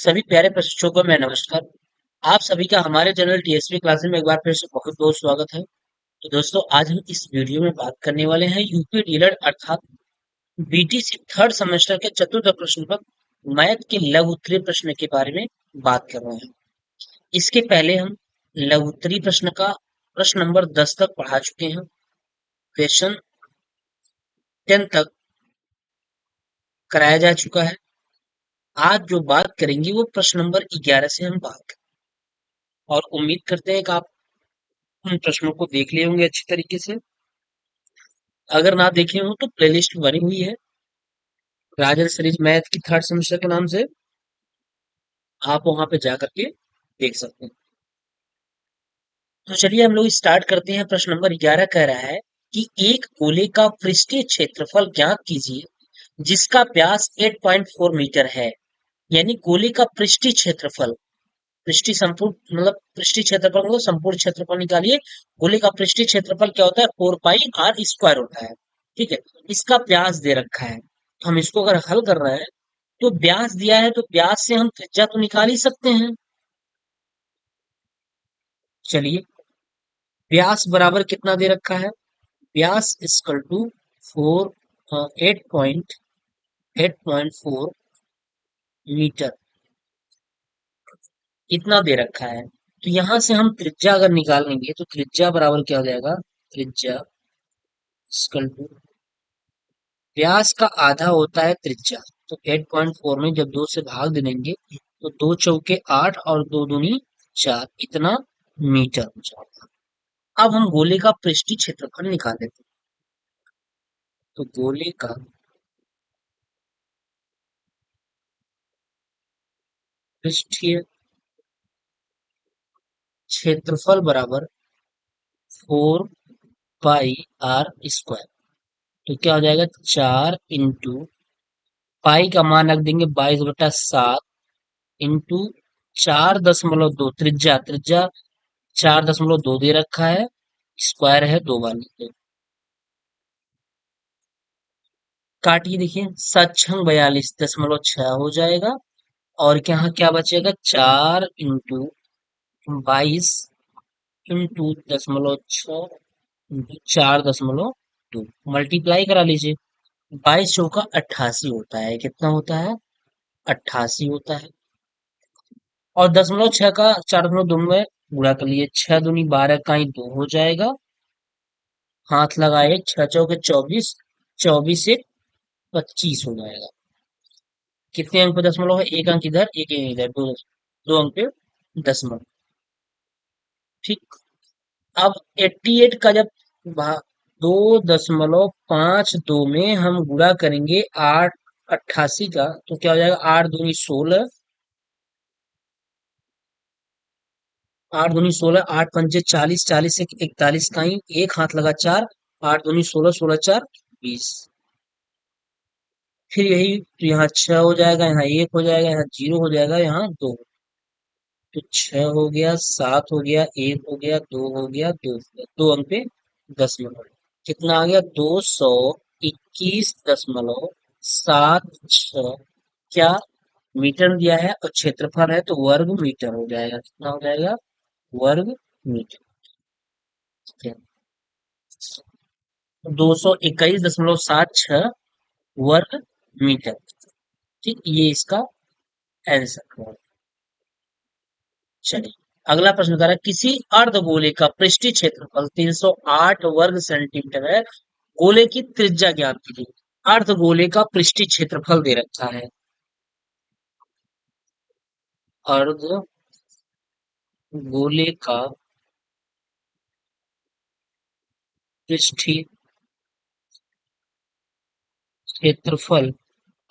सभी प्यारे प्रशिक्षकों को मैं नमस्कार। आप सभी का हमारे चैनल टीएसपी क्लासेस में एक बार फिर से बहुत बहुत स्वागत है। तो दोस्तों, आज हम इस वीडियो में बात करने वाले हैं यूपी डीलर अर्थात बीटीसी थर्ड सेमेस्टर के चतुर्थ प्रश्न पत्र मैथ के लघु उत्तरीय प्रश्न के बारे में बात कर रहे हैं। इसके पहले हम लघु उत्तरीय प्रश्न का प्रश्न नंबर 10 तक पढ़ा चुके हैं। क्वेश्चन 10 तक कराया जा चुका है। आज जो बात करेंगे वो प्रश्न नंबर 11 से हम बात करें और उम्मीद करते हैं कि आप उन प्रश्नों को देख लिए होंगे अच्छी तरीके से। अगर ना देखे हो तो प्लेलिस्ट बनी हुई है राजन सीरीज मैथ की थर्ड सेमेस्टर के नाम से, आप वहां पे जा करके देख सकते हैं। तो चलिए हम लोग स्टार्ट करते हैं। प्रश्न नंबर 11 कह रहा है कि एक गोले का पृष्ठीय क्षेत्रफल ज्ञात कीजिए जिसका व्यास 8.4 मीटर है। यानी गोले का पृष्ठीय क्षेत्रफल, पृष्ठीय संपूर्ण मतलब पृष्ठीय क्षेत्रफल को संपूर्ण क्षेत्रफल निकालिए। गोले का पृष्ठीय क्षेत्रफल क्या होता है? 4 पाई r² होता है। ठीक है, इसका व्यास दे रखा है। तो हम इसको अगर हल कर रहे हैं तो व्यास दिया है तो व्यास से हम त्रिज्या तो निकाल ही सकते हैं। चलिए, व्यास बराबर कितना दे रखा है? व्यास इक्वल टू 8.4 मीटर इतना दे रखा है। तो यहां से हम त्रिज्या अगर निकालेंगे तो त्रिज्या बराबर क्या हो जाएगा? त्रिज्या इक्वल टू व्यास का आधा होता है त्रिज्या। तो 8.4 में जब 2 से भाग देंगे तो 2 चौके 8 और 2 दूनी 4, इतना मीटर हो जाएगा। अब हम गोले का पृष्ठीय क्षेत्रफल निकाल लेते हैं। तो गोले का पृष्ठीय क्षेत्रफल बराबर 4 पाई r²। तो क्या हो जाएगा? 4 इंटू पाई का मान रख देंगे 22/7 इंटू 4.2। त्रिज्या त्रिज्या 4.2 दे रखा है, स्क्वायर है 2 बार लिख दो। काटिए, देखिए 7×6 = 42.6 हो जाएगा। और यहाँ क्या बचेगा? 4 इंटू 22 इंटू 0.6 इंटू 4.2 मल्टीप्लाई करा लीजिए। 22 चौका 88 होता है। कितना होता है? 88 होता है। और 0.6 का 4.2 में गुणा कर लिए। 6 दूनी 12 का ही 2 हो जाएगा। हाथ लगाए, 6 चौके 24, 24 एक 25 हो जाएगा। कितने अंक पे दशमलव है? एक अंक इधर, एक अंक इधर, दो अंक पे दशमलव। ठीक। अब 88 का जब 2.52 में हम गुणा करेंगे 88 का तो क्या हो जाएगा? 8 दूनी 16, 8 दूनी 16, 8 पंजे 40, 40 से 41 का ही एक हाथ लगा 4, 8 दूनी 16, 16 4 20। फिर यही तो यहाँ 6 हो जाएगा, यहाँ 1 हो जाएगा, यहाँ 0 हो जाएगा, यहाँ 2। तो 6 हो गया, 7 हो गया, 1 हो गया, 2 हो गया, 2 हो गया, 2 अंक पे दशमलव। कितना आ गया? 221.76 क्या मीटर दिया है और क्षेत्रफल है तो वर्ग मीटर हो जाएगा। कितना हो जाएगा? वर्ग मीटर। ठीक है, 221.76 वर्ग मीटर। ठीक, ये इसका आंसर है। चलिए, अगला प्रश्न कर रहा है किसी अर्धगोले का पृष्ठीय क्षेत्रफल 308 वर्ग सेंटीमीटर है। गोले की त्रिज्या ज्ञात कीजिए। अर्धगोले का पृष्ठीय क्षेत्रफल दे रखा है। अर्धगोले का पृष्ठीय क्षेत्रफल,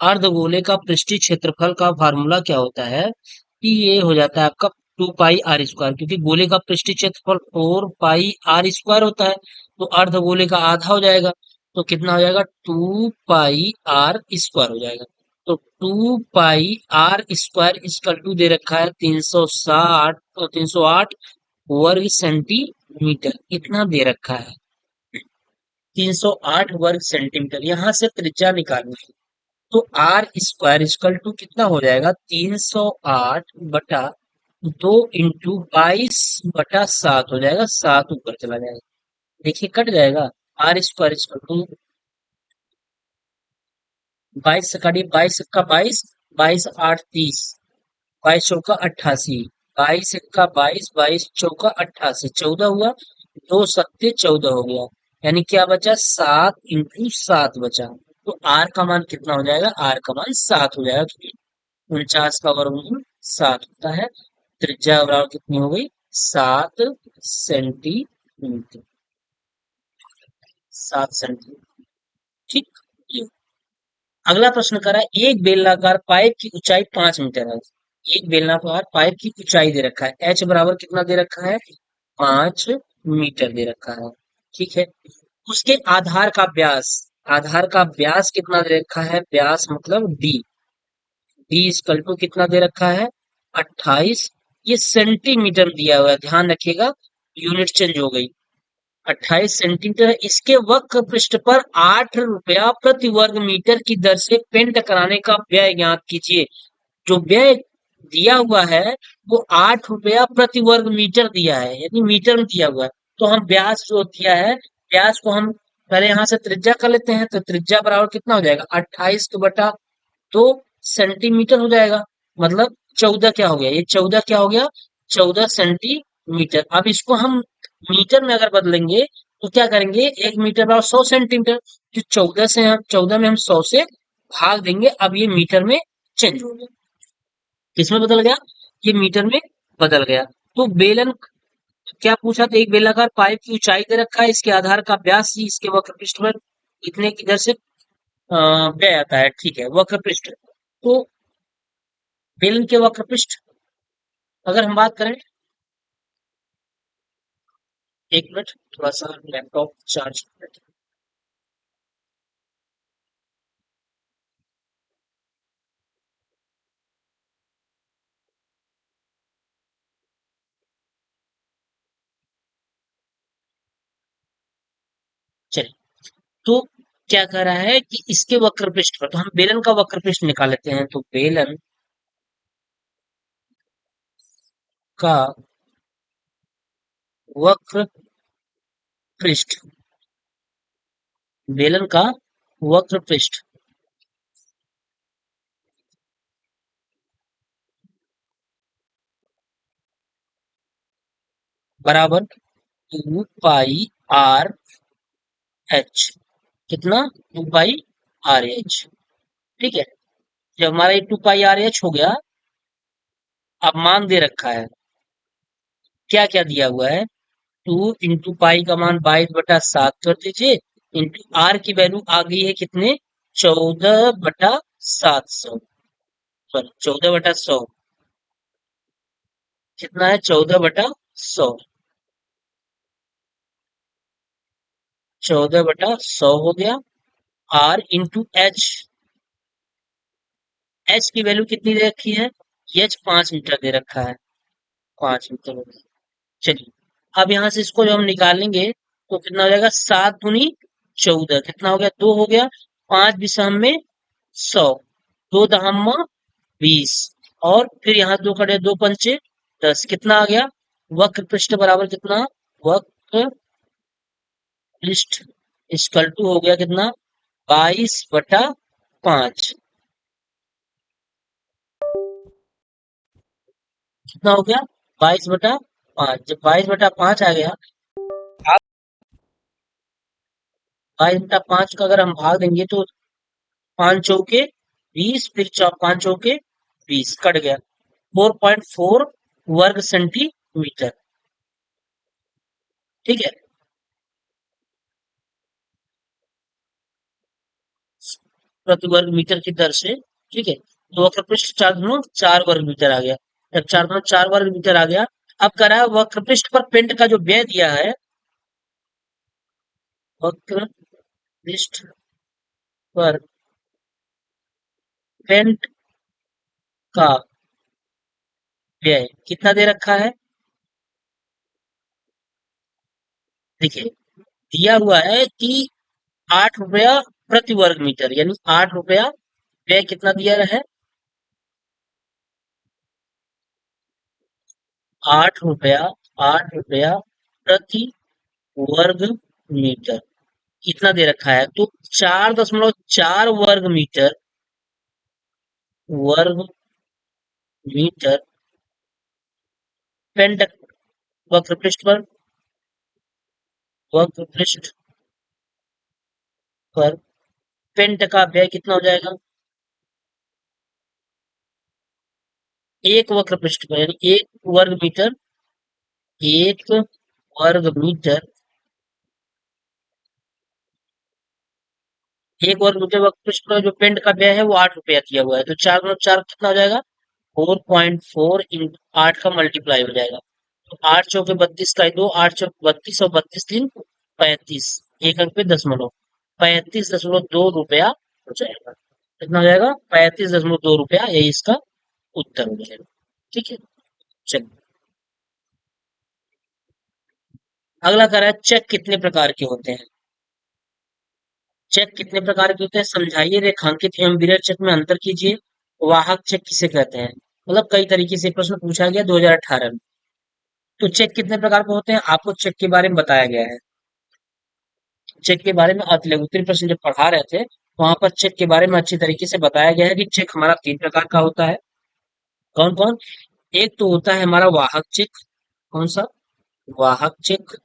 अर्धगोले का पृष्ठीय क्षेत्रफल का फार्मूला क्या होता है कि ये हो जाता है आपका 2 पाई r², क्योंकि गोले का पृष्ठीय क्षेत्रफल 4 पाई r² होता है। तो अर्धगोले का आधा हो जाएगा। तो कितना हो जाएगा? 2 पाई r² हो जाएगा। तो 2 पाई r² इसका 2 दे रखा है 360 और 308 वर्ग सेंटीमीटर इतना दे रखा है। 308 वर्ग सेंटीमीटर। यहां से त्रिज्या निकालनी है। तो आर स्क्वायर इक्वल टू कितना हो जाएगा, 308/2 इंटू 22/7 हो जाएगा, 7 ऊपर चला जाएगा, देखिए कट जाएगा। आर स्क्वायर इक्वल टू 22 से काटिए, 22 का 22, 22 8 30, 22 चौका 88, 22 1 का 22, 22 चौका 88, 14 हुआ, 2 सत्ते 14 हो गया, यानी क्या बचा, 7 इंटू 7 बचा। तो आर का मान कितना हो जाएगा, आर का मान 7 हो जाएगा, क्योंकि 49 का वर्गमूल 7 होता है। त्रिज्या बराबर कितनी हो गई, 7 सेंटीमीटर, 7 सेंटीमीटर। ठीक। अगला प्रश्न करा, एक बेलनाकार पाइप की ऊंचाई 5 मीटर है। एक बेलनाकार पाइप की ऊंचाई दे रखा है, एच बराबर कितना दे रखा है, 5 मीटर दे रखा है। ठीक है, उसके आधार का व्यास कितना दे रखा है, व्यास मतलब डी, डी इक्वल टू कितना दे रखा है, 28। ये सेंटीमीटर दिया हुआ है, ध्यान रखिएगा, यूनिट चेंज हो गई, 28 सेंटीमीटर है। इसके वक्र पृष्ठ पर 8 रुपया प्रति वर्ग मीटर की दर से पेंट कराने का व्यय ज्ञात कीजिए। जो व्यय दिया हुआ है वो 8 रुपया प्रति वर्ग मीटर दिया है, यानी मीटर में दिया हुआ है। तो हम व्यास जो दिया है, व्यास को हम पहले यहाँ से त्रिज्या कर लेते हैं, तो त्रिज्या बराबर कितना हो जाएगा, 28/2 सेंटीमीटर हो जाएगा। मतलब 14 क्या हो गया, ये 14 क्या हो गया, 14 सेंटीमीटर। अब इसको हम मीटर में अगर बदलेंगे तो क्या करेंगे, 1 मीटर बराबर 100 सेंटीमीटर, तो 14 में हम 100 से भाग देंगे, अब ये मीटर में चेंज हो गया। किसमें बदल गया, ये मीटर में बदल गया। तो बेलन क्या पूछा, तो एक बेलनाकार पाइप की ऊंचाई दे रखा है, इसके आधार का व्यास ही इसके वक्र पृष्ठ पर इतने की दर से व्यय आता है। ठीक है, वक्र पृष्ठ, तो बेलन के वक्र पृष्ठ अगर हम बात करें, एक मिनट, थोड़ा सा लैपटॉप चार्ज, चलिए। तो क्या कह रहा है कि इसके वक्र पृष्ठ पर, तो हम बेलन का वक्र पृष्ठ निकाल लेते हैं, तो बेलन का वक्र पृष्ठ, बेलन का वक्र पृष्ठ बराबर 2 पाई आर एच, कितना, 2 पाई आर एच। ठीक है, जब हमारा ये 2 पाई आर एच हो गया, अब मान दे रखा है, क्या क्या दिया हुआ है, 2 इंटू पाई का मान 22/7 कर दीजिए, इंटू आर की वैल्यू आ गई है कितने, 14/700, सॉरी 14/100, कितना है, 14/100, 14/100 हो गया। आर इंटू एच, एच की वैल्यू कितनी दे रखी है, एच 5 मीटर दे रखा है, 5 मीटर हो गया। चलिए, अब यहाँ से इसको जब हम निकालेंगे तो कितना हो जाएगा, 7 दूनी 14, कितना हो गया, 2 हो गया, 5 दिशा में 100, 2 दहम्मा 20, और फिर यहाँ 2 कटे 2 पंचे 10, कितना आ गया, वक्र पृष्ठ बराबर कितना, वक्र पृष्ठ इक्वल टू हो गया कितना, 22/5, कितना हो गया, 22/5। जब 22/5 आ गया, 22/5 का अगर हम भाग देंगे तो 5 चौके 20, फिर 5 चौके 20, कट गया, 4.4 वर्ग सेंटीमीटर। ठीक है, प्रति वर्ग मीटर की दर से। ठीक है, तो वक्र पृष्ठ 4 वर्ग मीटर आ गया। जब 4 वर्ग मीटर आ गया, अब कह रहा है वक्र पृष्ठ पर पेंट का जो व्यय दिया है, वक्र पृष्ठ पर पेंट का व्यय कितना दे रखा है, देखिए दिया हुआ है कि 8 रुपया प्रति वर्ग मीटर, यानी 8 रुपया व्यय कितना दिया है? 8 रुपया, 8 रुपया प्रति वर्ग मीटर, इतना दे रखा है। तो 4.4 वर्ग मीटर पेंट वक्र पृष्ठ पर, वक्र पृष्ठ पर पेंट का व्यय कितना हो जाएगा? एक वक्र पृष्ठ पर, यानी एक वर्ग मीटर, एक वर्ग मीटर वक्र पृष्ठ पर जो पेंट का व्यय है वो 8 रुपया दिया हुआ है। तो 4 × 4 कितना हो जाएगा? 4.4 इंटू 8 का मल्टीप्लाई हो जाएगा। तो 8 × 4 = 32 का 2, 8 × 4 = 32 और 32×3 = 35, एक अंक पे दशमलव, 35.2 रुपया हो जाएगा। कितना हो जाएगा? 35.2 रुपया, यही इसका उत्तर हो जाएगा। ठीक है, चलिए अगला कह रहा है चेक कितने प्रकार के होते हैं? चेक कितने प्रकार के होते हैं समझाइए, रेखांकित एवं मिरर चेक में अंतर कीजिए, वाहक चेक किसे कहते हैं? मतलब कई तरीके से प्रश्न पूछा गया 2018 में। तो चेक कितने प्रकार के होते हैं आपको चेक के बारे में बताया गया है। चेक के बारे में उत्तरी प्रश्न जब पढ़ा रहे थे, वहां पर चेक के बारे में अच्छी तरीके से बताया गया है कि चेक हमारा 3 प्रकार का होता है। कौन कौन? एक तो होता है हमारा वाहक चेक। कौन सा? वाहक चेक।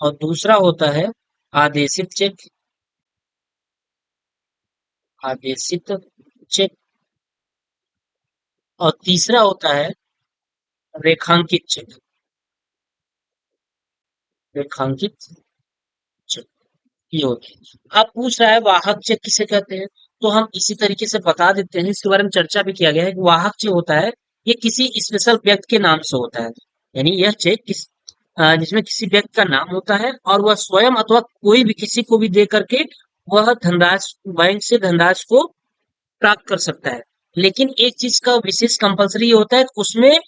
और दूसरा होता है आदेशित चेक। आदेशित चेक। और तीसरा होता है रेखांकित चेक। रेखांकित चेक, ये होते हैं। अब पूछ रहा है वाहक चेक किसे कहते हैं, तो हम इसी तरीके से बता देते हैं। इसके बारे में चर्चा भी किया गया है कि वाहक चेक होता है, ये किसी स्पेशल व्यक्ति के नाम से होता है। यानी यह चेक जिसमें किसी व्यक्ति का नाम होता है और वह स्वयं अथवा कोई भी किसी को भी दे करके वह धनराशि बैंक से धनराशि को प्राप्त कर सकता है। लेकिन एक चीज का विशेष कंपलसरी होता है, उसमें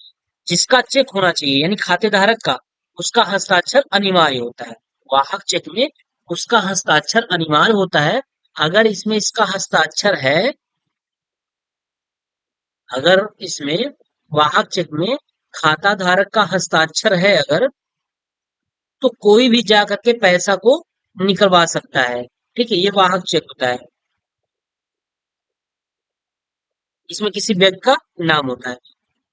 जिसका चेक होना चाहिए यानी खातेधारक का, उसका हस्ताक्षर अनिवार्य होता है। वाहक चेक में उसका हस्ताक्षर अनिवार्य होता है। अगर इसमें इसका हस्ताक्षर है, अगर इसमें वाहक चेक में खाता धारक का हस्ताक्षर है अगर, तो कोई भी जा करके पैसा को निकलवा सकता है। ठीक है, ये वाहक चेक होता है। इसमें किसी व्यक्ति का नाम होता है।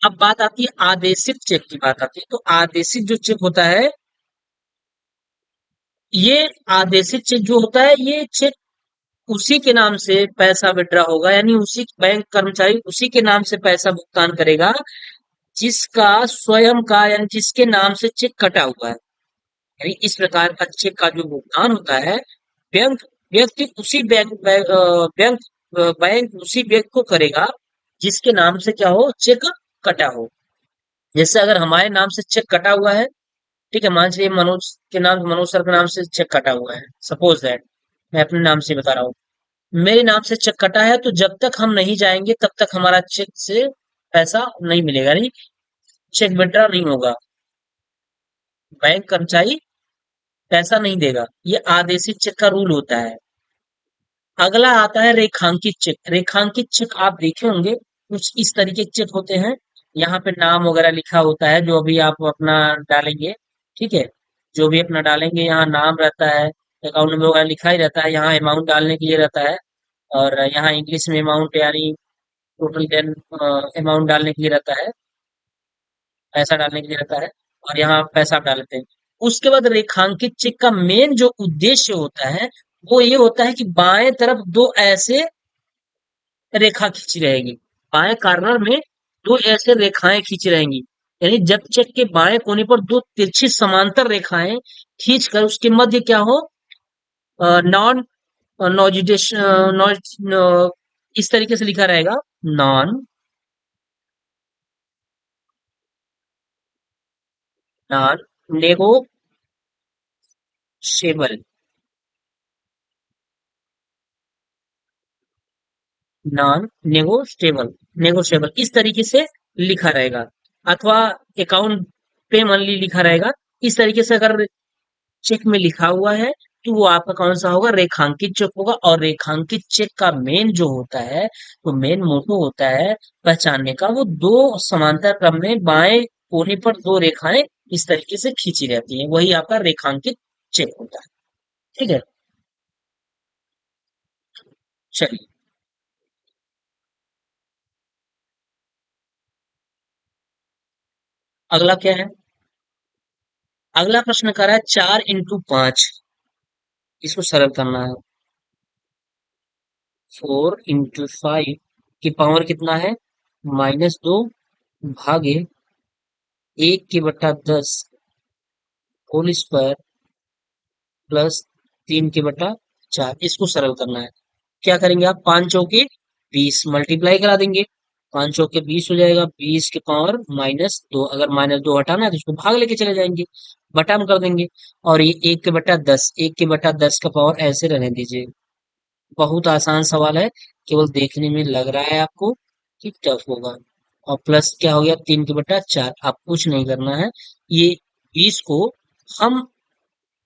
अब बात आती है आदेशित चेक की, बात आती है तो आदेशित जो चेक होता है, ये आदेशित चेक जो होता है, ये चेक उसी के नाम से पैसा विड्रॉ होगा, यानी उसी बैंक कर्मचारी उसी के नाम से पैसा भुगतान करेगा जिसका स्वयं का, यानी जिसके नाम से चेक कटा हुआ है। यानी इस प्रकार का चेक का जो भुगतान होता है, बैंक व्यक्ति उसी बैंक बैंक उसी व्यक्ति को करेगा जिसके नाम से क्या हो, चेक कटा हो। जैसे अगर हमारे नाम से चेक कटा हुआ है, ठीक है, मान लीजिए मनोज के नाम, मनोज सर के नाम से चेक कटा हुआ है, सपोज दैट, मैं अपने नाम से बता रहा हूँ, मेरे नाम से चेक कटा है, तो जब तक हम नहीं जाएंगे तब तक हमारा चेक से पैसा नहीं मिलेगा, नहीं चेक विड्रॉ नहीं होगा, बैंक कर्मचारी पैसा नहीं देगा। ये आदेशित चेक का रूल होता है। अगला आता है रेखांकित चेक। रेखांकित चेक आप देखे होंगे, कुछ इस तरीके के चेक होते हैं। यहाँ पे नाम वगैरह लिखा होता है, जो अभी आप अपना डालेंगे, ठीक है, जो भी अपना डालेंगे यहाँ नाम रहता है, अकाउंट नंबर वगैरह लिखा ही रहता है, यहाँ अमाउंट डालने के लिए रहता है, और यहाँ इंग्लिश में अमाउंट यानी टोटल देन अमाउंट डालने के लिए रहता है, पैसा डालने के लिए रहता है, और यहाँ पैसा आप डाल देते हैं। उसके बाद रेखांकित चेक का मेन जो उद्देश्य होता है, वो ये होता है कि बाएं तरफ दो ऐसे रेखा खींची रहेगी, बाएं कॉर्नर में दो ऐसे रेखाएं खींची रहेंगी। यानी जब चेक के बाएं कोने पर दो तिरछी समांतर रेखाएं खींचकर उसके मध्य क्या हो, नॉन नॉजिडेशन, इस तरीके से लिखा रहेगा, non non negotiable, non negotiable, negotiable इस तरीके से लिखा रहेगा, अथवा अकाउंट पे मनली लिखा रहेगा। इस तरीके से अगर चेक में लिखा हुआ है तो वो आपका कौन सा होगा, रेखांकित चेक होगा। और रेखांकित चेक का मेन जो होता है, वो मेन मोटो होता है पहचानने का, वो दो समांतर क्रम में बाएं कोने पर दो रेखाएं इस तरीके से खींची रहती हैं, वही आपका रेखांकित चेक होता है। ठीक है, चलिए अगला क्या है। अगला प्रश्न कर रहा है 4 इंटू 5, इसको सरल करना है। 4 इंटू 5 की पावर कितना है, -2 भागे 1/10 होल स्क्वायर प्लस 3/4, इसको सरल करना है। क्या करेंगे आप, 5 चौके 20 मल्टीप्लाई करा देंगे, 5 चौके 20 हो जाएगा, 20 की पावर -2, अगर -2 हटाना है तो उसको भाग लेके चले जाएंगे, बटा में कर देंगे। और ये 1/10, 1/10 का पावर ऐसे रहने दीजिए। बहुत आसान सवाल है, केवल देखने में लग रहा है आपको कि टफ होगा। और प्लस क्या हो गया, 3/4, आप कुछ नहीं करना है। ये 20 को हम,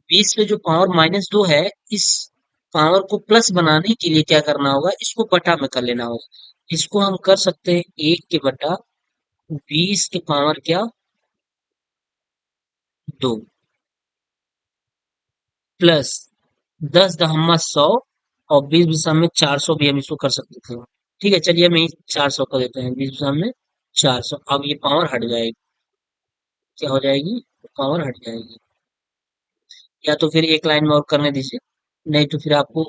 20 पे जो पावर -2 है, इस पावर को प्लस बनाने के लिए क्या करना होगा, इसको बटा में कर लेना होगा। इसको हम कर सकते हैं 1/20 की पावर क्या, 2 प्लस 10 दहम्मा 100, और 20 में 400 भी हम इसको कर सकते थे। ठीक है, चलिए हम यही 400 कर देते हैं, 20 में 400। अब ये पावर हट जाएगी, क्या हो जाएगी, पावर हट जाएगी। या तो फिर एक लाइन में और करने दीजिए, नहीं तो फिर आपको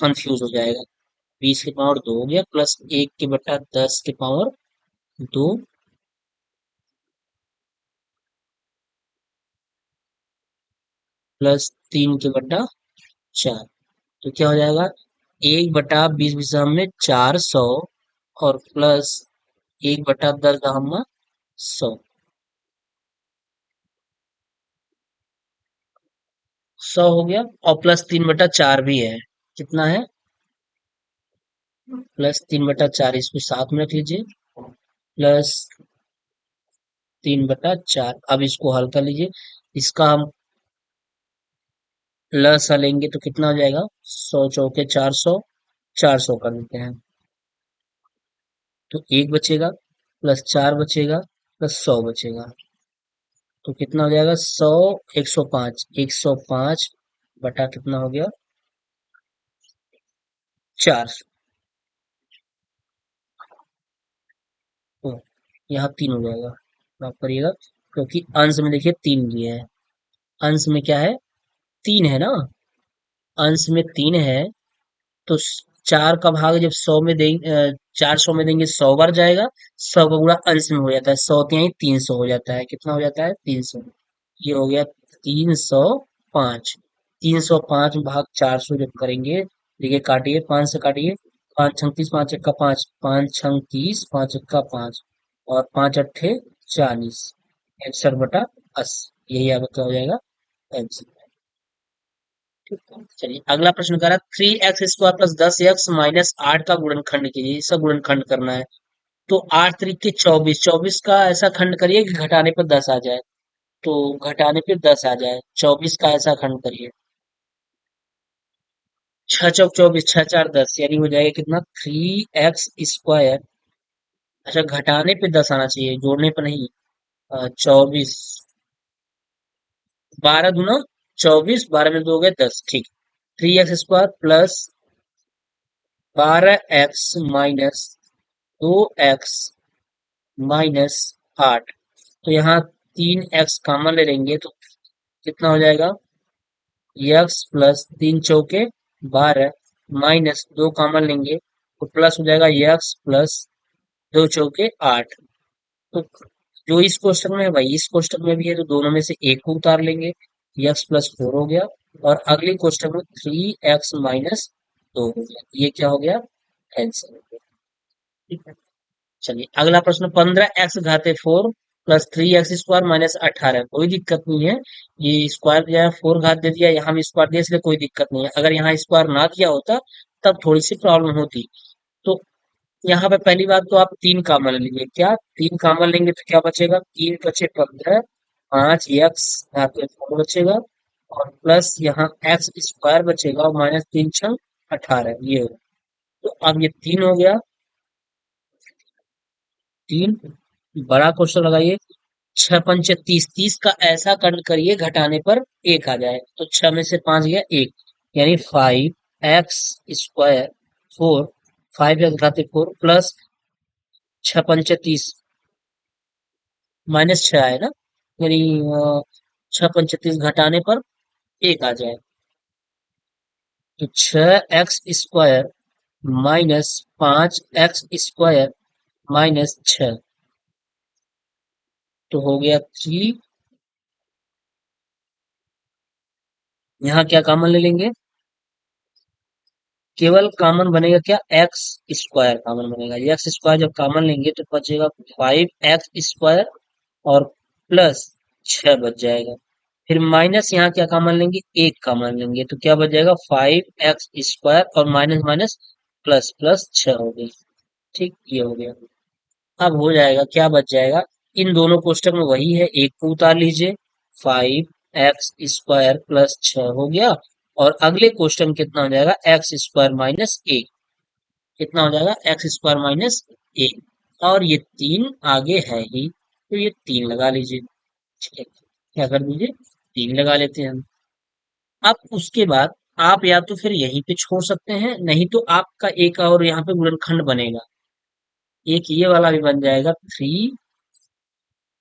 कंफ्यूज हो जाएगा। 20 की पावर 2 हो गया, प्लस 1/10 की पावर 2, प्लस 3/4। तो क्या हो जाएगा, 1/20 में 400, और प्लस 1/10 100। 100 हो गया, और प्लस 3/4 भी है, कितना है, +3/4, इसको साथ में रख लीजिए, +3/4। अब इसको हल कर लीजिए, इसका हम लसा लेंगे तो कितना हो जाएगा, 100 चौके 400, 400 कर देते हैं, तो 1 बचेगा, +4 बचेगा, +100 बचेगा। तो कितना हो जाएगा, 100, 105, 105 बटा कितना हो गया, 400। तो यहाँ 3 हो जाएगा, माफ करिएगा, क्योंकि अंश में देखिए 3 दिए है, अंश में क्या है, 3 है ना, अंश में 3 है। तो 4 का भाग जब 100 में देंगे, 400 में देंगे, 100 बार जाएगा, 100 का गुणा अंश में हो जाता है, 100 हो जाता है, कितना हो जाता है, 300। ये हो गया 305। 305 भाग 400 जब करेंगे, देखिए काटिए, 5 से काटिए, 5 छंग 30, 5 एक्का 5, 5 छंग 30, 5 एक्का 5, और 5 अट्ठे 40, 61/80, यही आपका क्या हो जाएगा, आंसर। ठीक है, चलिए अगला प्रश्न कह रहा है 3x² + 10x - 8 का गुणनखंड कीजिए, इसका गुणनखंड करना है। तो 8 3 के 24, 24 का ऐसा खंड करिए कि घटाने पर 10 आ जाए, तो घटाने पे 10 आ जाए, 24 का ऐसा खंड करिए, 6 चौक 24, 6 4 10, यानी हो जाएगा कितना, 3x²। अच्छा, घटाने पे 10 आना चाहिए, जोड़ने पे नहीं। 24, 12 दूना 24, 12 में 2 हो गए 10, ठीक। 3x² + 12x - 2x - 8। तो यहाँ 3x कॉमन ले लेंगे तो कितना हो जाएगा, x प्लस 3 चौके 12, -2 कॉमन लेंगे तो प्लस हो जाएगा x प्लस 2 चौके 8। तो जो इस क्वेश्चन में है वही इस क्वेश्चन में भी है, तो दोनों में से एक को उतार लेंगे, x + 4 हो गया। और अगले क्वेश्चन में 3x - 2 हो गया, ये क्या हो गया, आंसर हो गया। ठीक है, चलिए अगला प्रश्न, 15x⁴ +3x² - 18, कोई दिक्कत नहीं है। ये स्क्वायर दिया है, 4 घात दे दिया, यहाँ भी स्क्वायर दिया, इसलिए कोई दिक्कत नहीं है। अगर यहाँ स्क्वायर ना दिया होता तब थोड़ी सी प्रॉब्लम होती। तो यहाँ पे पहली बात तो आप 3 कॉमन लीजिए, क्या 3 कॉमन लेंगे तो क्या बचेगा, 3 × 5 = 15, 5 x घात में 4 बचेगा, और प्लस यहाँ एक्स स्क्वायर बचेगा और माइनस 3×6 = 18 ये हो। तो अब ये 3 हो गया। 3 बड़ा क्वेश्चन लगाइए। 6×5 = 30, 30 का ऐसा कंड करिए घटाने पर 1 आ जाए। तो 6 में से 5 गया 1, यानी 5x² 4, 5x घाते 4 प्लस 6×5 = 30 माइनस 6 आए ना, यानी 6×5 = 30 घटाने पर 1 आ जाए। तो 6x² माइनस 5x² माइनस 6 तो हो गया 3। यहाँ क्या कॉमन ले लेंगे, केवल कॉमन बनेगा क्या, एक्स स्क्वायर कॉमन बनेगा। एक्स स्क्वायर जब कॉमन लेंगे तो बचेगा 5x² और प्लस 6 बच जाएगा। फिर माइनस यहाँ क्या कॉमन लेंगे, 1 कॉमन लेंगे तो क्या बच जाएगा 5x² और माइनस माइनस प्लस प्लस 6 हो गई। ठीक, ये हो गया। अब हो जाएगा, क्या बच जाएगा, इन दोनों कोष्टक में वही है, एक को उतार लीजिए, 5x² प्लस 6 हो गया। और अगले कोष्टक में कितना हो जाएगा, x² माइनस 1। कितना हो जाएगा, x² माइनस 1। और ये 3 आगे है ही, तो ये 3 लगा लीजिए। ठीक है, क्या कर दीजिए, 3 लगा लेते हैं हम। अब उसके बाद आप या तो फिर यहीं पे छोड़ सकते हैं, नहीं तो आपका एक और यहाँ पे गुणनखंड बनेगा। एक ये वाला भी बन जाएगा, 3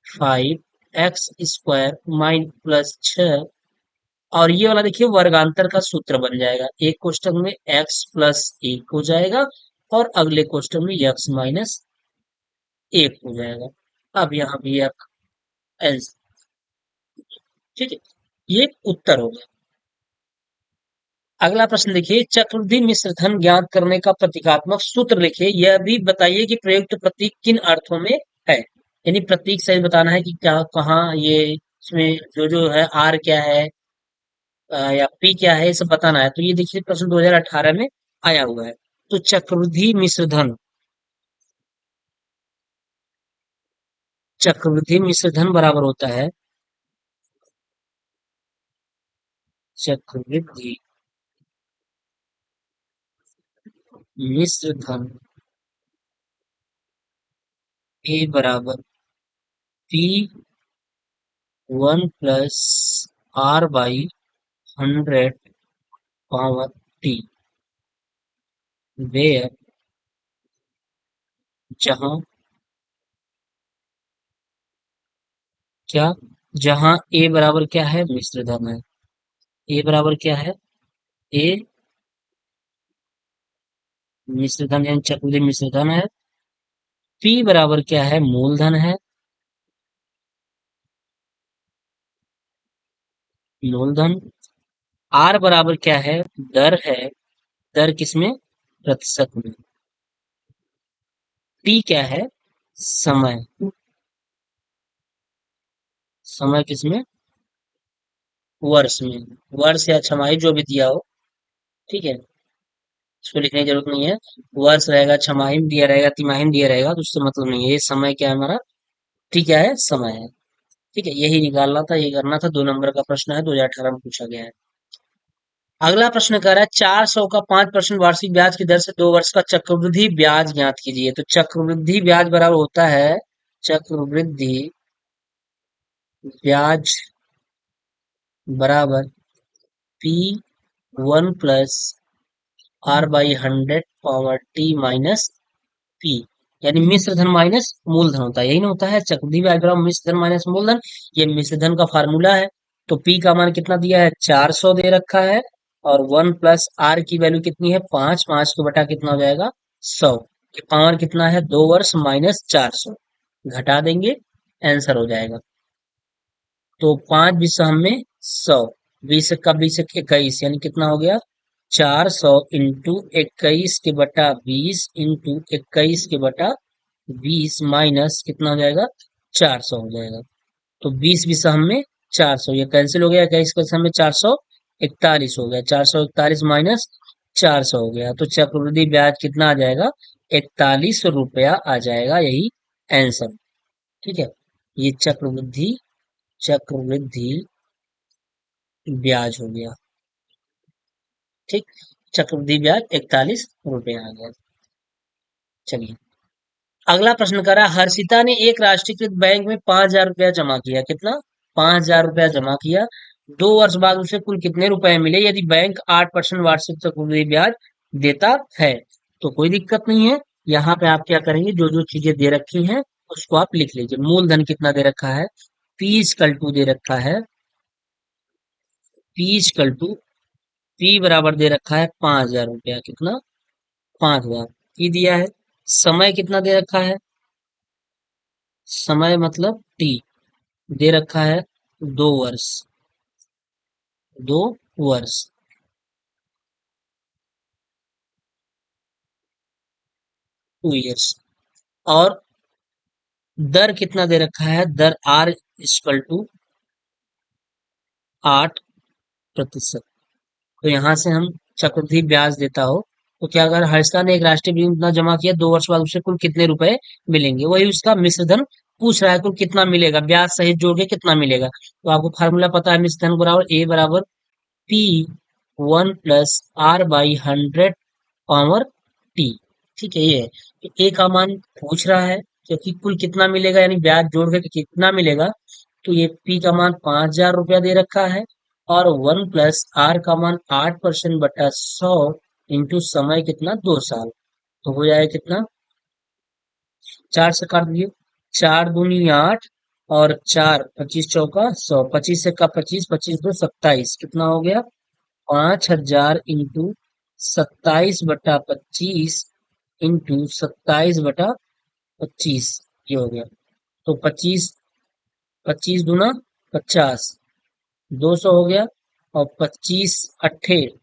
5x² माइन प्लस 6। और ये वाला देखिए वर्गांतर का सूत्र बन जाएगा, एक कोष्टक में x+1 हो जाएगा और अगले कोष्टक में x-1 हो जाएगा। अब यहाँ भी एक आंसर। ठीक है, ये उत्तर हो गया। अगला प्रश्न देखिए, चक्रवृद्धि मिश्र धन ज्ञात करने का प्रतीकात्मक सूत्र लिखिए। यह भी बताइए कि प्रयुक्त प्रतीक किन अर्थों में है। यानी प्रतीक सही बताना है कि क्या, कहाँ ये, इसमें जो जो है आर क्या है, या पी क्या है, ये सब बताना है। तो ये देखिए प्रश्न 2018 में आया हुआ है। तो चक्रवृद्धि मिश्र धन, चक्रवृद्धि मिश्र धन बराबर होता है, चक्रवृद्धि मिश्र धन ए बराबर P1+R/100 वेयर जहां क्या, जहां ए बराबर क्या है, मिश्र धन है। ए बराबर क्या है, ए मिश्र धन यानी चक्रवृद्धि मिश्र धन है। पी बराबर क्या है, मूलधन है, मूलधन। आर बराबर क्या है, दर है, दर किसमें, प्रतिशत में। टी क्या है, समय, समय किसमें, वर्ष में। वर्ष या छमाही जो भी दिया हो, ठीक है, इसको लिखने की जरूरत नहीं है। वर्ष रहेगा, छमाही में दिया रहेगा, तिमाही में दिया रहेगा, तो उससे मतलब नहीं है। ये समय क्या है हमारा, टी क्या है, समय है। ठीक है, यही निकालना था, ये करना था। 2 नंबर का प्रश्न है, 2018 में पूछा गया है। अगला प्रश्न कह रहा है 400 का 5% वार्षिक ब्याज की दर से 2 वर्ष का चक्रवृद्धि ब्याज ज्ञात कीजिए। तो चक्रवृद्धि ब्याज बराबर होता है, चक्रवृद्धि ब्याज बराबर P1+R/100 माइनस पी, यानी मिश्र धन माइनस मूलधन होता है, यही ना होता है चक्रवृद्धि ब्याज बराबर मिश्र धन माइनस मूलधन। ये मिश्र धन का फार्मूला है। तो पी का मान कितना दिया है, 400 दे रखा है, और 1+R की वैल्यू कितनी है, 5, 5 को बटा कितना हो जाएगा, 100। ये पावर कितना है, 2 वर्ष माइनस 400, घटा देंगे, आंसर हो जाएगा। तो 5×20 में 100, 20 का 20 21, यानी कितना हो गया, 400 इंटू 21 के बटा 20 इंटू 21 के बटा 20 माइनस कितना हो जाएगा, 400 हो जाएगा। तो 20 में 400, ये कैंसिल हो गया, 21 का में 441 हो गया, 441 माइनस 400 हो गया। तो चक्रवृद्धि ब्याज कितना आ जाएगा, 41 रुपया आ जाएगा, यही आंसर। ठीक है, ये चक्रवृद्धि, चक्रवृद्धि ब्याज हो गया। ठीक। चक्रवृद्धि ब्याज 41 रुपए आ गया। चलिए, अगला प्रश्न करा, हर्षिता ने एक राष्ट्रीयकृत बैंक में 5,000 रुपया जमा किया। कितना? 5,000 रुपया जमा किया। 2 वर्ष बाद उसे कुल कितने रुपए मिले यदि बैंक 8% वार्षिक चक्रवृद्धि ब्याज देता है? तो कोई दिक्कत नहीं है। यहाँ पे आप क्या करेंगे, जो जो चीजें दे रखी हैं उसको आप लिख लीजिए। मूलधन कितना दे रखा है? P=2 दे रखा है। P=2, P बराबर दे रखा है 5,000 रुपया। कितना? 5,000 P दिया है। समय कितना दे रखा है? समय मतलब T दे रखा है 2 वर्ष। 2 वर्ष। 2 years। और दर कितना दे रखा है? दर R=8%। तो यहाँ से हम चक्रवृद्धि ब्याज देता हो तो क्या, अगर हर्षिता ने एक राष्ट्रीय बीमा इतना जमा किया, 2 वर्ष बाद उसे कुल कितने रुपए मिलेंगे, वही उसका मिश्र धन पूछ रहा है। कुल कितना मिलेगा, ब्याज सहित जोड़ के कितना मिलेगा। तो आपको फार्मूला पता है, मिश्र धन बराबर A बराबर P1+R/100 पावर T। ठीक है, ये है। तो A का मान पूछ रहा है, क्योंकि कुल कितना मिलेगा यानी ब्याज जोड़ के कितना मिलेगा। तो ये P का मान 5,000 रुपया दे रखा है। और 1+R का मान 8%/100 इंटू समय कितना, 2 साल। तो हो जाएगा कितना, 4 से काट दिए। 4 दूनी 8 और 4, 25 चौका 100, 25 से का 25, 25 2 27, कितना हो गया, 5,000 इंटू 27/25 इंटू 27/25, ये हो गया। तो 25, 25 दूना 50, 200 हो गया। और 25 अट्ठे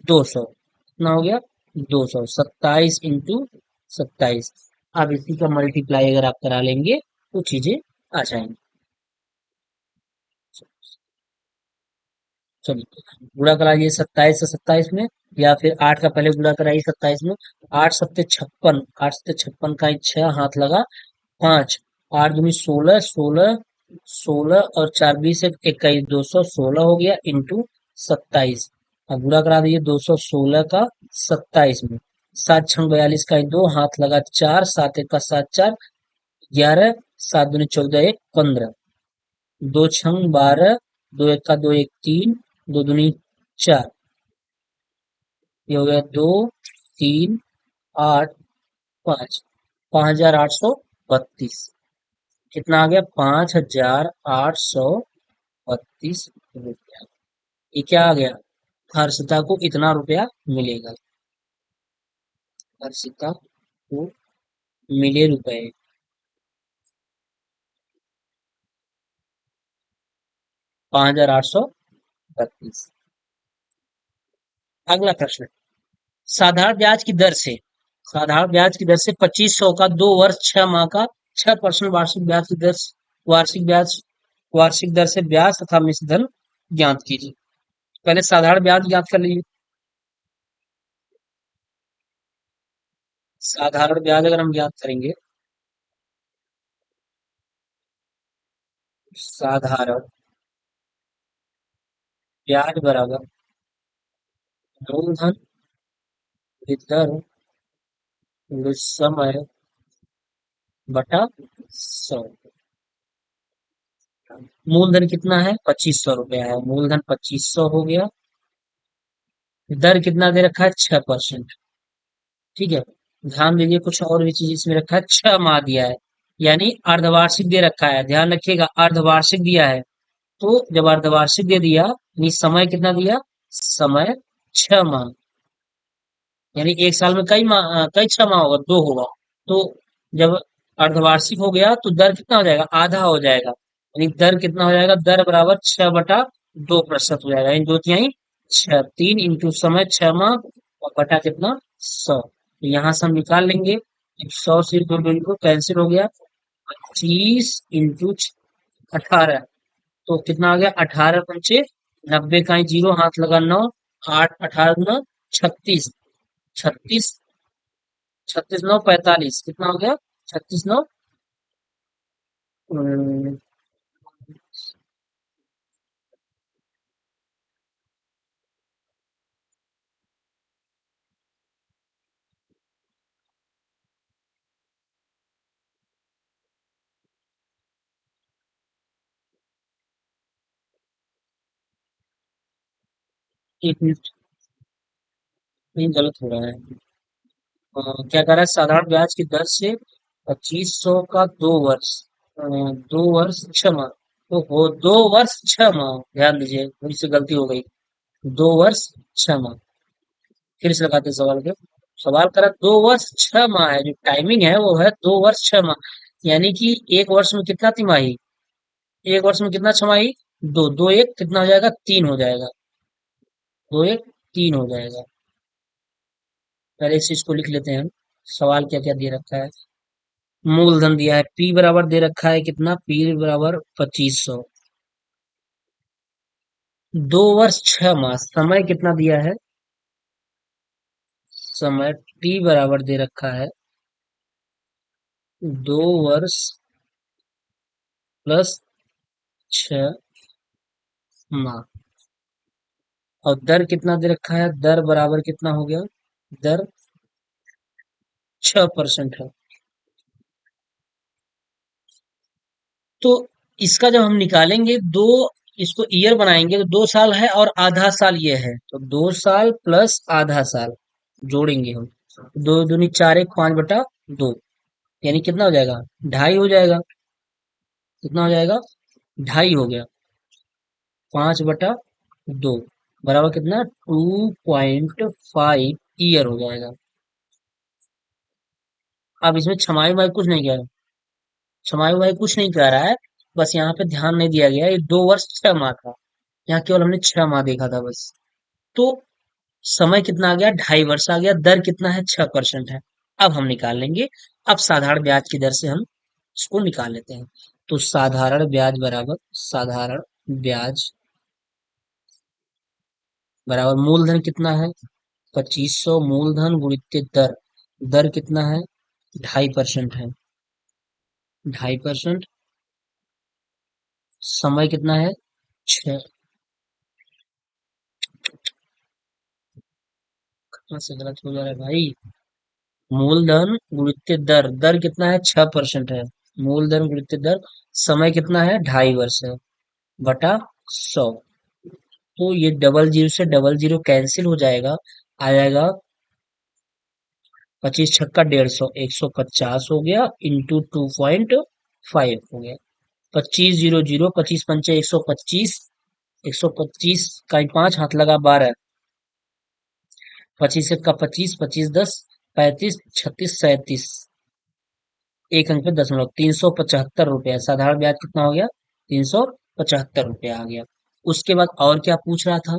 200, कितना हो गया, 200। 27 इंटू 27। अब इसी का मल्टीप्लाई अगर आप करा लेंगे तो चीजें आ जाएंगी। चलिए, गुणा कराइए 27 से 27 में, या फिर 8 का पहले गुणा कराइए 27 में। 8 सत्ते 56, 8 सत्ते 56 का ही 6 हाथ लगा 5। 8 दूनी 16, 16, 16 और 4 20 21, 216 हो गया इंटू 27। अब गुणा करा दीजिए 216 का 27 में। 7 6 42 का ही 2 हाथ लगा 4, 7 1 का 7 4, 11, 7 दूनी 14 1 15, 2 6 12, 2 1 का 2 1 3, 2 दूनी 4, ये हो गया 2 3 8 5, 5,832। कितना आ गया, 5,832 रुपया। ये क्या आ गया, हर्षिता को इतना रुपया मिलेगा। हर्षिता को मिले रुपए 5,832। अगला प्रश्न, साधारण ब्याज की दर से, साधारण ब्याज की दर से 2500 का 2 वर्ष 6 माह का 6% वार्षिक ब्याज की दर, वार्षिक ब्याज, वार्षिक दर से ब्याज तथा मिश्र धन ज्ञात कीजिए। पहले साधारण ब्याज ज्ञात कर लीजिए। साधारण ब्याज अगर हम ज्ञात करेंगे, साधारण ब्याज बराबर मूलधन दर समय बटा 100। मूलधन कितना है, 2500 रुपया है। मूलधन 2500 हो गया। दर कितना दे रखा है, 6%। ठीक है। ध्यान दीजिए, कुछ और भी चीज इसमें रखा है, 6 माह दिया है, यानी अर्धवार्षिक दे रखा है। ध्यान रखिएगा, अर्धवार्षिक दिया है। तो जब अर्धवार्षिक दे दिया, यानी समय कितना दिया, समय 6 माह। यानी एक साल में कई माह, कई 6 माह होगा, 2 होगा। तो जब अर्धवार्षिक हो गया तो दर कितना हो जाएगा, आधा हो जाएगा। यानी दर कितना हो जाएगा, दर बराबर 6/2% हो जाएगा। यानी 2 तिहाई 6, 3 इंटू समय 6 माह और बटा कितना, 100। तो यहाँ से हम निकाल लेंगे। 100 से 2 को कैंसिल हो गया। 25 इंटू 18, तो कितना आ गया, 18 पंचे 90 का ही 0 हाथ लगा 9, 8 18 गुना 36, 36, 36 9 45, कितना हो गया, 36 9, एक मिनट, नहीं गलत हो रहा है। क्या कह रहा है, साधारण ब्याज की दर से 2500 का 2 वर्ष, 2 वर्ष 6 माह, तो हो 2 वर्ष 6 माह, ध्यान दीजिए थोड़ी सी गलती हो गई। 2 वर्ष 6 माह, फिर से लगाते हैं सवाल के। सवाल करा 2 वर्ष 6 माह है, जो टाइमिंग है वो है 2 वर्ष 6 माह, यानी कि एक वर्ष में कितना तिमाही, एक वर्ष में कितना छमाही, दो, दो एक कितना हो जाएगा, 3 हो जाएगा, 2 1 3 हो जाएगा। पहले इस चीज को लिख लेते हैं हम। सवाल क्या क्या दे रखा है, मूलधन दिया है P बराबर दे रखा है कितना, P बराबर 2500, 2 वर्ष 6 माह, समय कितना दिया है, समय T बराबर दे रखा है 2 वर्ष +6 माह, और दर कितना दे रखा है, दर बराबर कितना हो गया, दर 6% है। तो इसका जब हम निकालेंगे दो, इसको ईयर बनाएंगे तो 2 साल है और आधा साल ये है, तो 2 साल प्लस आधा साल जोड़ेंगे हम, दो दूनी चार, एक 5/2, यानी कितना हो जाएगा, ढाई हो जाएगा, कितना हो जाएगा, ढाई हो गया, 5/2 बराबर कितना, 2.5 ईयर हो जाएगा। अब इसमें छमाही भाई कुछ नहीं कह रहा, छमाही भाई कुछ नहीं कह रहा है, बस यहाँ पे ध्यान नहीं दिया गया, ये 2 वर्ष 6 माह था, यहाँ केवल हमने 6 माह देखा था बस। तो समय कितना आ गया, 2.5 वर्ष आ गया, दर कितना है, 6% है। अब हम निकाल लेंगे, अब साधारण ब्याज की दर से हम इसको निकाल लेते हैं। तो साधारण ब्याज बराबर, साधारण ब्याज बराबर मूलधन कितना है, 2500, मूलधन गुणित दर, दर कितना है, 2.5% है, 2.5%, समय कितना है, 6, कहाँ से गलत हो जा रहा है भाई, मूलधन गुणित दर, दर कितना है, 6% है, मूलधन गुणित दर, समय कितना है, 2.5 वर्ष है, बटा 100, तो ये डबल जीरो से डबल जीरो कैंसिल हो जाएगा, आ जाएगा 25 छक्का 150, 150 हो गया, इंटू 2.5 हो गया, 25 0 0, 25 पंचे 125, 125 का 5 हाथ लगा 12, 25 1 का 25, 25 10 35 36 37, एक अंक पे दशमलव, 375 रुपया, साधारण ब्याज कितना हो गया, 375 रुपया आ गया। उसके बाद और क्या पूछ रहा था,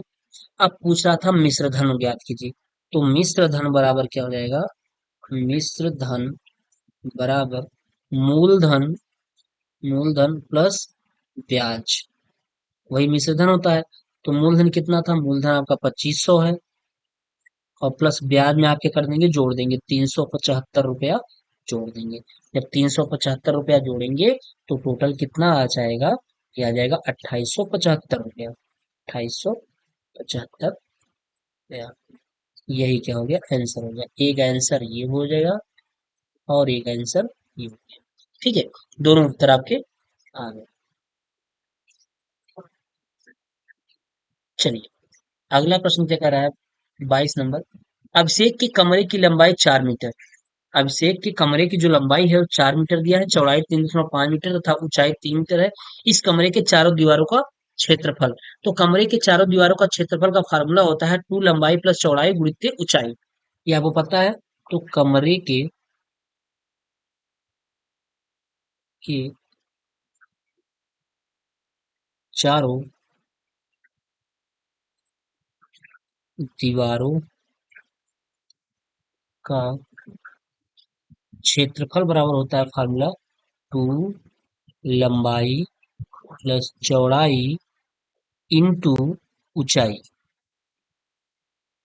अब पूछ रहा था मिश्र धन ज्ञात कीजिए, तो मिश्र धन बराबर क्या हो जाएगा, मिश्र धन बराबर मूलधन, मूलधन प्लस ब्याज, वही मिश्र धन होता है। तो मूलधन कितना था, मूलधन आपका 2500 है, और प्लस ब्याज में आपके कर देंगे, जोड़ देंगे 375 रुपया जोड़ देंगे। जब 375 रुपया जोड़ेंगे तो टोटल कितना आ जाएगा, ये आ जाएगा 2875 रुपया, 2875 रुपया। यही क्या हो गया, आंसर हो गया, एक आंसर ये हो जाएगा और एक आंसर ये हो गया। ठीक है, दोनों उत्तर आपके आ गए। चलिए, अगला प्रश्न क्या कर रहा है, 22 नंबर, अभिषेक की कमरे की लंबाई 4 मीटर, अभिषेक के कमरे की जो लंबाई है वो 4 मीटर दिया है, चौड़ाई 3.5 मीटर तथा ऊंचाई 3 मीटर है, इस कमरे के चारों दीवारों का क्षेत्रफल, तो कमरे के चारों दीवारों का क्षेत्रफल का फार्मूला होता है 2 लंबाई प्लस चौड़ाई गुणित ऊंचाई, ये आपको पता है। तो कमरे के चारों दीवारों का क्षेत्रफल बराबर होता है फार्मूला 2 लंबाई प्लस चौड़ाई इंटू ऊंचाई,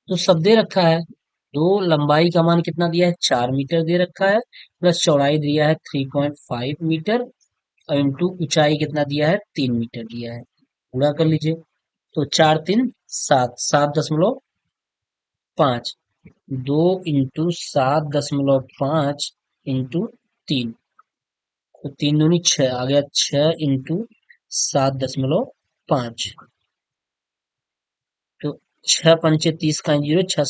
तो सब दे रखा है, दो लंबाई का मान कितना दिया है, 4 मीटर दे रखा है, प्लस चौड़ाई दिया है 3.5 मीटर, और इंटू ऊंचाई कितना दिया है, 3 मीटर दिया है, पूरा कर लीजिए। तो 4 3 7, 7.5, 2 इंटू 7.5 इंटू 3, तो 3 दूनी 6 आ गया, 6 इंटू 7.5, तो छह पंचे 30 का 0, छह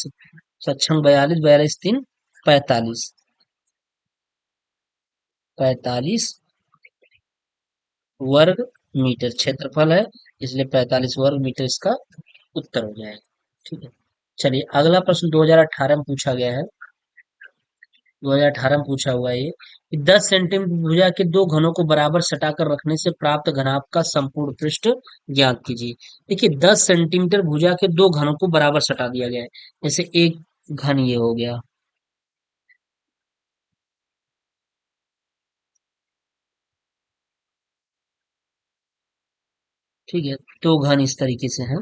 सक्षम 42, 42 3 45, 45 वर्ग मीटर क्षेत्रफल है, इसलिए 45 वर्ग मीटर इसका उत्तर हो जाएगा। ठीक है, चलिए अगला प्रश्न 2018 में पूछा गया है। 2018 में पूछा हुआ है ये कि 10 सेंटीमीटर भुजा के दो घनों को बराबर सटाकर रखने से प्राप्त घनाभ का संपूर्ण पृष्ठ ज्ञात कीजिए। देखिए 10 सेंटीमीटर भुजा के दो घनों को बराबर सटा दिया गया है। जैसे एक घन ये हो गया, ठीक है, दो घन इस तरीके से हैं।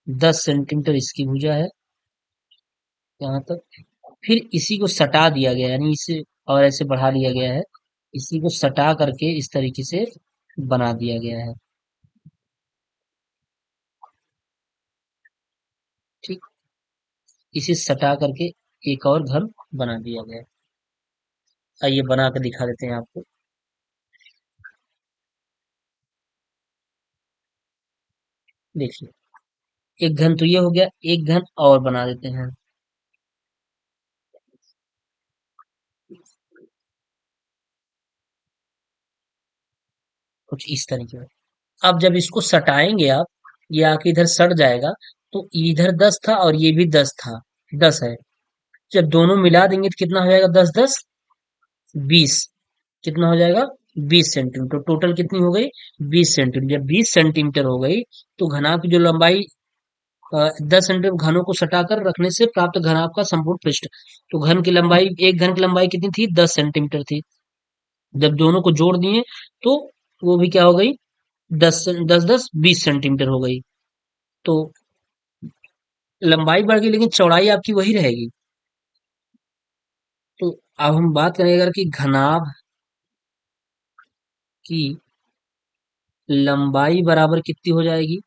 10 सेंटीमीटर इसकी भुजा है यहाँ तक, फिर इसी को सटा दिया गया है, यानी इसे और ऐसे बढ़ा लिया गया है, इसी को सटा करके इस तरीके से बना दिया गया है। ठीक, इसे सटा करके एक और घर बना दिया गया है। आइए बना कर दिखा देते हैं आपको। देखिए एक घन तो ये हो गया, एक घन और बना देते हैं कुछ इस तरीके से। अब जब इसको सटाएंगे आप, ये आके इधर सट जाएगा, तो इधर 10 था और ये भी 10 था, 10 है। जब दोनों मिला देंगे तो कितना हो जाएगा, 10 10 20, कितना हो जाएगा 20 सेंटीमीटर। टोटल कितनी हो गई, 20 सेंटीमीटर। जब 20 सेंटीमीटर हो गई तो घनाभ की जो लंबाई 10 सेंटीमीटर घनों को सटाकर रखने से प्राप्त घनाभ का संपूर्ण पृष्ठ। तो घन की लंबाई, एक घन की लंबाई कितनी थी, 10 सेंटीमीटर थी। जब दोनों को जोड़ दिए तो वो भी क्या हो गई, 20 हो गई। तो लंबाई बढ़ गई लेकिन चौड़ाई आपकी वही रहेगी। तो अब हम बात करेंगे अगर कि घनाभ की लंबाई बराबर कितनी हो जाएगी।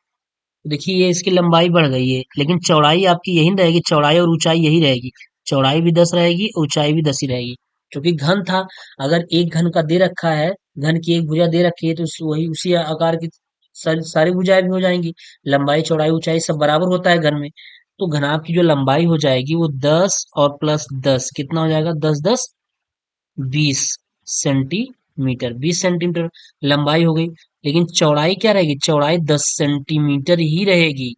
देखिए ये इसकी लंबाई बढ़ गई है लेकिन चौड़ाई आपकी यही रहेगी, चौड़ाई और ऊंचाई यही रहेगी। चौड़ाई भी 10 रहेगी, ऊंचाई भी 10 ही रहेगी। क्योंकि घन था, अगर एक घन का दे रखा है, घन की एक भुजा दे रखी है तो वही उसी आकार की सारी भुजाएं भी हो जाएंगी। लंबाई चौड़ाई ऊंचाई सब बराबर होता है घन में। तो घनाभ की जो लंबाई हो जाएगी वो 10 और प्लस 10 कितना हो जाएगा, 10 10 20 सेंटीमीटर। 20 सेंटीमीटर लंबाई हो गई, लेकिन चौड़ाई क्या रहेगी, चौड़ाई 10 सेंटीमीटर ही रहेगी,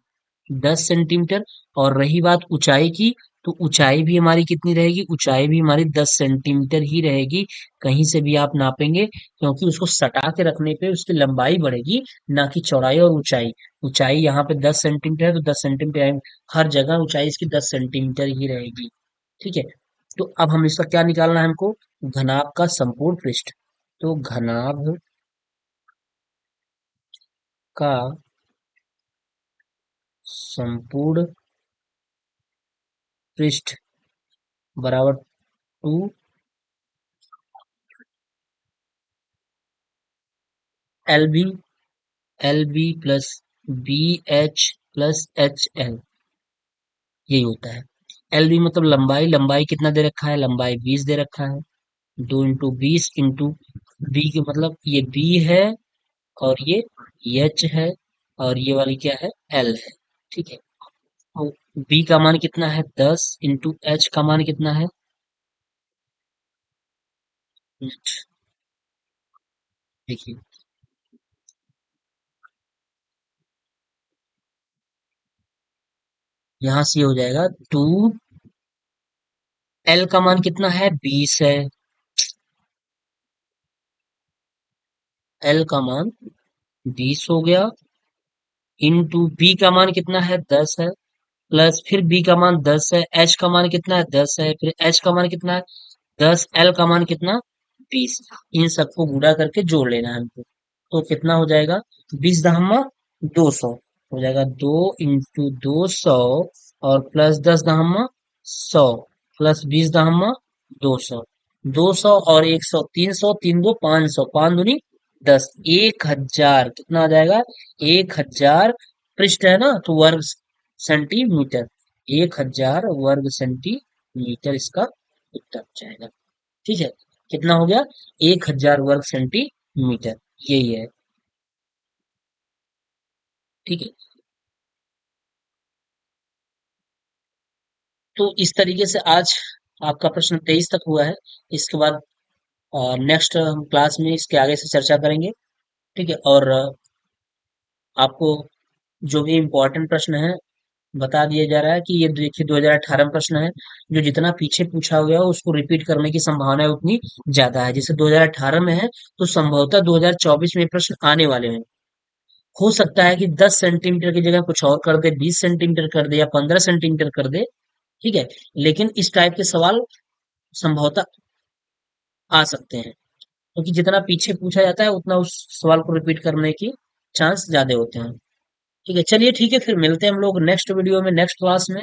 10 सेंटीमीटर। और रही बात ऊंचाई की, तो ऊंचाई भी हमारी कितनी रहेगी, ऊंचाई भी हमारी 10 सेंटीमीटर ही रहेगी। कहीं से भी आप नापेंगे, क्योंकि उसको सटा के रखने पे उसकी लंबाई बढ़ेगी, ना कि चौड़ाई और ऊंचाई। ऊंचाई यहाँ पे 10 सेंटीमीटर है तो 10 सेंटीमीटर हर जगह ऊंचाई इसकी 10 सेंटीमीटर ही रहेगी। ठीक है, तो अब हम इसका क्या निकालना है हमको, घनाभ का संपूर्ण पृष्ठ। तो घनाभ का संपूर्ण पृष्ठ बराबर 2 L B plus B H plus H L, यही होता है। एल बी मतलब लंबाई, लंबाई कितना दे रखा है, लंबाई 20 दे रखा है, 2 इंटू 20 इंटू बी के मतलब ये बी है और ये एच है और ये वाली क्या है, एल है। ठीक है, तो बी का मान कितना है, 10 इंटू एच का मान कितना है, देखिए यहाँ से ये हो जाएगा 2, एल का मान कितना है, 20 है, एल का मान 20 हो गया, इंटू बी का मान कितना है, 10 है, प्लस फिर बी का मान 10 है, एच का मान कितना है, 10 है, फिर एच का मान कितना है, 10, एल का मान कितना, 20। इन सबको गुणा करके जोड़ लेना है हमको। तो कितना हो जाएगा, 20 दहम्मा 200 हो जाएगा, 2 इंटू 200 और प्लस 10 दहम्मा 100 प्लस 20 दहम्मा 200, 200 और 100, 300, तीन दो 500, पाँच दूनी 10, 1000 कितना आ जाएगा, 1000 पृष्ठ है ना, तो वर्ग सेंटीमीटर, 1000 वर्ग सेंटीमीटर इसका उत्तर हो जाएगा। ठीक है, कितना हो गया, 1000 वर्ग सेंटीमीटर, यही है। ठीक है। तो इस तरीके से आज आपका प्रश्न 23 तक हुआ है। इसके बाद नेक्स्ट हम क्लास में इसके आगे से चर्चा करेंगे। ठीक है। और आपको जो भी इम्पोर्टेंट प्रश्न है बता दिया जा रहा है कि ये देखिए 2018 में प्रश्न है। जो जितना पीछे पूछा हुआ है उसको रिपीट करने की संभावना उतनी ज्यादा है। जैसे 2018 में है तो संभवतः 2024 में प्रश्न आने वाले हैं। हो सकता है कि 10 सेंटीमीटर की जगह कुछ और कर दे, 20 सेंटीमीटर कर दे या 15 सेंटीमीटर कर दे। ठीक है। लेकिन इस टाइप के सवाल संभवतः आ सकते हैं, क्योंकि जितना पीछे पूछा जाता है उतना उस सवाल को रिपीट करने की चांस ज्यादा होते हैं। ठीक है, चलिए ठीक है, फिर मिलते हैं हम लोग नेक्स्ट वीडियो में, नेक्स्ट क्लास में।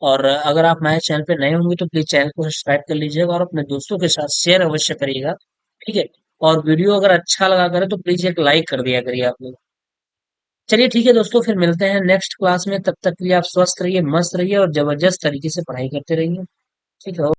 और अगर आप हमारे चैनल पे नए होंगे तो प्लीज चैनल को सब्सक्राइब कर लीजिएगा और अपने दोस्तों के साथ शेयर अवश्य करिएगा। ठीक है। और वीडियो अगर अच्छा लगा करे तो प्लीज एक लाइक कर दिया करिए आप लोग। चलिए ठीक है दोस्तों, फिर मिलते हैं नेक्स्ट क्लास में। तब तक के लिए आप स्वस्थ रहिए, मस्त रहिए और जबरदस्त तरीके से पढ़ाई करते रहिए। ठीक है।